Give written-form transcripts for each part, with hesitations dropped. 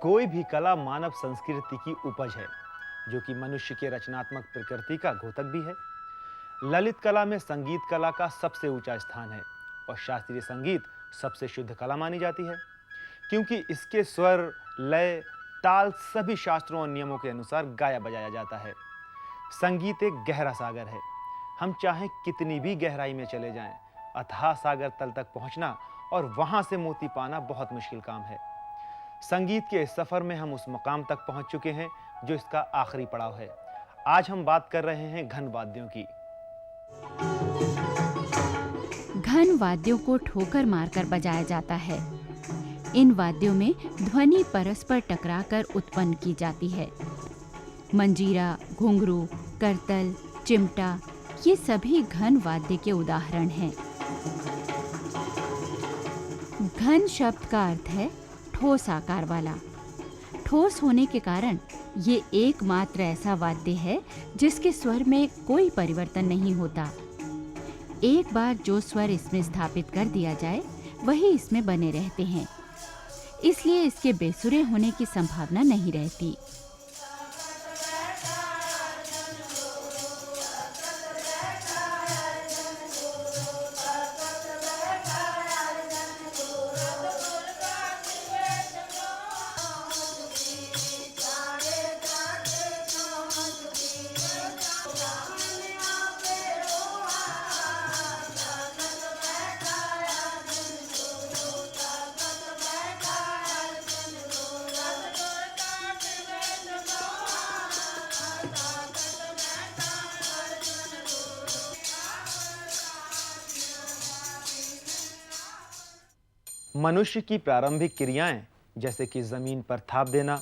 कोई भी कला मानव संस्कृति की उपज है, जो कि मनुष्य के रचनात्मक प्रकृति का द्योतक भी है। ललित कला में संगीत कला का सबसे ऊंचा स्थान है और शास्त्रीय संगीत सबसे शुद्ध कला मानी जाती है, क्योंकि इसके स्वर, लय, ताल सभी शास्त्रों और नियमों के अनुसार गाया बजाया जाता है। संगीत एक गहरा सागर है। हम चाहे कितनी भी गहराई में चले जाएं, अथाह सागर तल तक पहुंचना और वहां से मोती पाना बहुत मुश्किल काम है। संगीत के इस सफर में हम उस मकाम तक पहुंच चुके हैं जो इसका आखिरी पड़ाव है। आज हम बात कर रहे हैं घन वाद्यों की। घन वाद्यों को ठोकर मारकर बजाया जाता है। इन वाद्यों में ध्वनि परस्पर टकराकर उत्पन्न की जाती है। मंजीरा, घुंघरू, करतल, चिमटा ये सभी घन वाद्य के उदाहरण हैं। घन शब्द का अर्थ है ठोस आकार वाला। ठोस होने के कारण ये एकमात्र ऐसा वाद्य है जिसके स्वर में कोई परिवर्तन नहीं होता। एक बार जो स्वर इसमें स्थापित कर दिया जाए वही इसमें बने रहते हैं, इसलिए इसके बेसुरे होने की संभावना नहीं रहती। मनुष्य की प्रारंभिक क्रियाएं, जैसे कि जमीन पर थाप देना,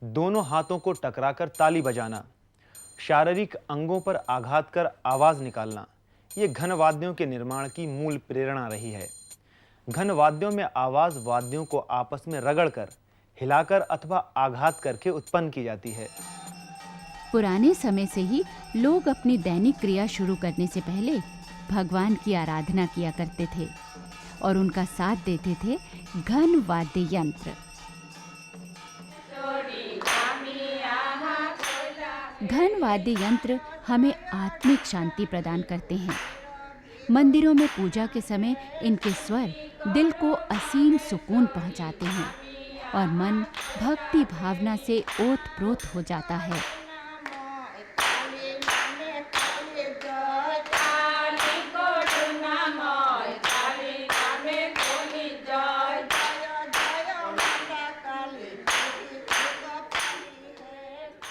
दोनों हाथों को टकराकर ताली बजाना, शारीरिक अंगों पर आघात कर आवाज निकालना, ये घन वाद्यों के निर्माण की मूल प्रेरणा रही है। घन वाद्यों में आवाज वाद्यों को आपस में रगड़कर, हिलाकर अथवा आघात करके उत्पन्न की जाती है। पुराने समय से ही लोग अपनी दैनिक क्रिया शुरू करने से पहले भगवान की आराधना किया करते थे और उनका साथ देते थे घन वाद्य यंत्र। घन वाद्य यंत्र हमें आत्मिक शांति प्रदान करते हैं। मंदिरों में पूजा के समय इनके स्वर दिल को असीम सुकून पहुंचाते हैं और मन भक्ति भावना से ओत-प्रोत हो जाता है।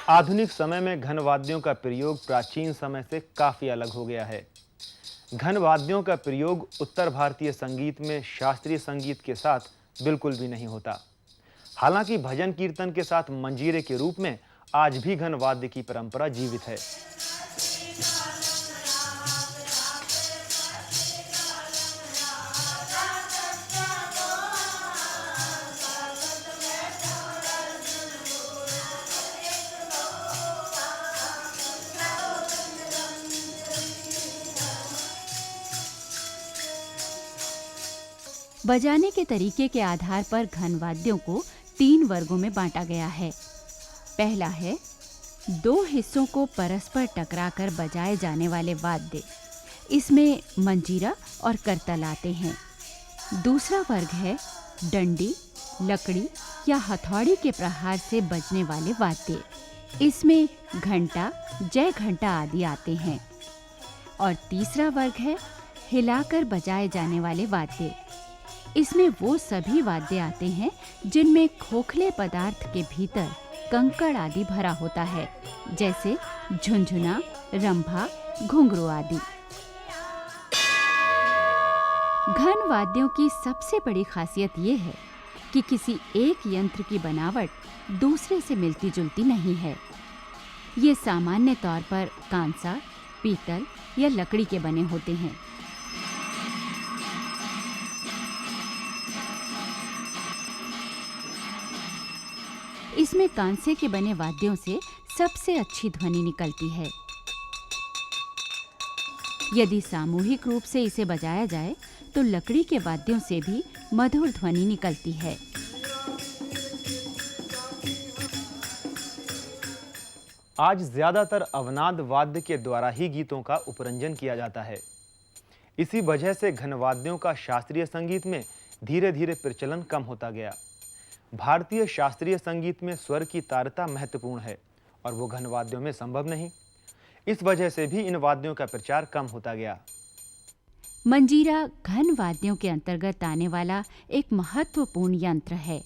आधुनिक समय में घन वाद्यों का प्रयोग प्राचीन समय से काफी अलग हो गया है। घन वाद्यों का प्रयोग उत्तर भारतीय संगीत में शास्त्रीय संगीत के साथ बिल्कुल भी नहीं होता। हालांकि भजन कीर्तन के साथ मंजीरे के रूप में आज भी घन वाद्य की परंपरा जीवित है। बजाने के तरीके के आधार पर घन वाद्यों को 3 वर्गों में बांटा गया है। पहला है 2 हिस्सों को परस्पर टकराकर बजाए जाने वाले वाद्य। इसमें मंजीरा और करतल आते हैं। दूसरा वर्ग है डंडी, लकड़ी या हथौड़ी के प्रहार से बजने वाले वाद्य। इसमें घंटा, जय घंटा आदि आते हैं। और तीसरा वर्ग है हिलाकर बजाए जाने वाले वाद्य। इसमें वो सभी वाद्य आते हैं जिनमें खोखले पदार्थ के भीतर कंकड़ आदि भरा होता है, जैसे झुनझुना, रंभा, घुंघरू आदि। घन वाद्यों की सबसे बड़ी खासियत ये है कि किसी एक यंत्र की बनावट दूसरे से मिलती जुलती नहीं है। ये सामान्य तौर पर कांसा, पीतल या लकड़ी के बने होते हैं। इसमें कांसे के बने वाद्यों से सबसे अच्छी ध्वनि निकलती है। यदि सामूहिक रूप से इसे बजाया जाए तो लकड़ी के वाद्यों से भी मधुर ध्वनि निकलती है। आज ज्यादातर अवनाद वाद्य के द्वारा ही गीतों का उपरंजन किया जाता है। इसी वजह से घनवाद्यों का शास्त्रीय संगीत में धीरे धीरे प्रचलन कम होता गया। भारतीय शास्त्रीय संगीत में स्वर की तारता महत्वपूर्ण है और वो घनवाद्यों में संभव नहीं। इस वजह से भी इन वाद्यों का प्रचार कम होता गया। मंजीरा घन वाद्यों के अंतर्गत आने वाला एक महत्वपूर्ण यंत्र है।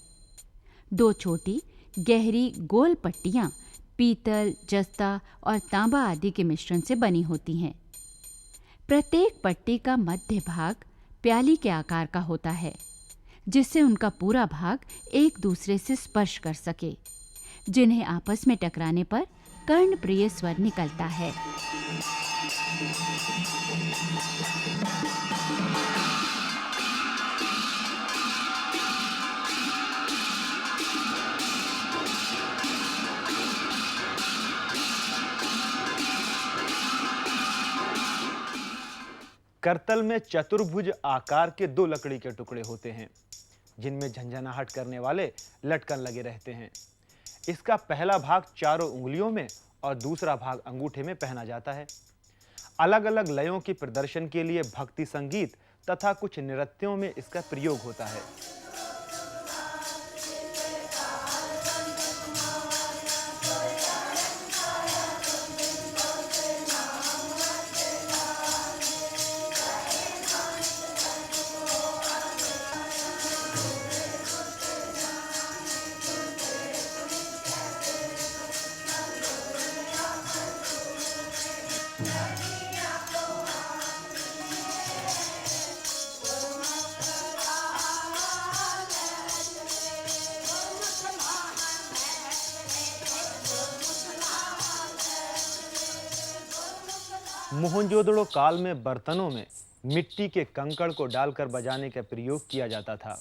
दो छोटी गहरी गोल पट्टियां पीतल, जस्ता और तांबा आदि के मिश्रण से बनी होती हैं। प्रत्येक पट्टी का मध्य भाग प्याली के आकार का होता है, जिससे उनका पूरा भाग एक दूसरे से स्पर्श कर सके, जिन्हें आपस में टकराने पर कर्णप्रिय स्वर निकलता है। करतल में चतुर्भुज आकार के दो लकड़ी के टुकड़े होते हैं, जिनमें झंझनाहट करने वाले लटकन लगे रहते हैं। इसका पहला भाग चारों उंगलियों में और दूसरा भाग अंगूठे में पहना जाता है। अलग अलग लयों के प्रदर्शन के लिए भक्ति संगीत तथा कुछ नृत्यों में इसका प्रयोग होता है। मोहनजोदड़ो काल में बर्तनों में मिट्टी के कंकड़ को डालकर बजाने का प्रयोग किया जाता था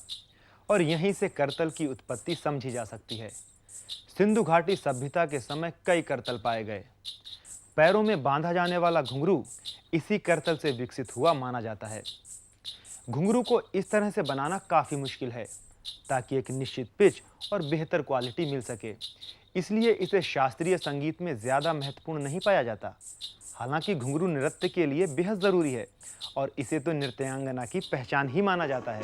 और यहीं से करतल की उत्पत्ति समझी जा सकती है। सिंधु घाटी सभ्यता के समय कई करतल पाए गए। पैरों में बांधा जाने वाला घुंघरू इसी करतल से विकसित हुआ माना जाता है। घुंघरू को इस तरह से बनाना काफी मुश्किल है ताकि एक निश्चित पिच और बेहतर क्वालिटी मिल सके, इसलिए इसे शास्त्रीय संगीत में ज्यादा महत्वपूर्ण नहीं पाया जाता। हालांकि घुंघरू नृत्य के लिए बेहद जरूरी है और इसे तो नृत्यांगना की पहचान ही माना जाता है।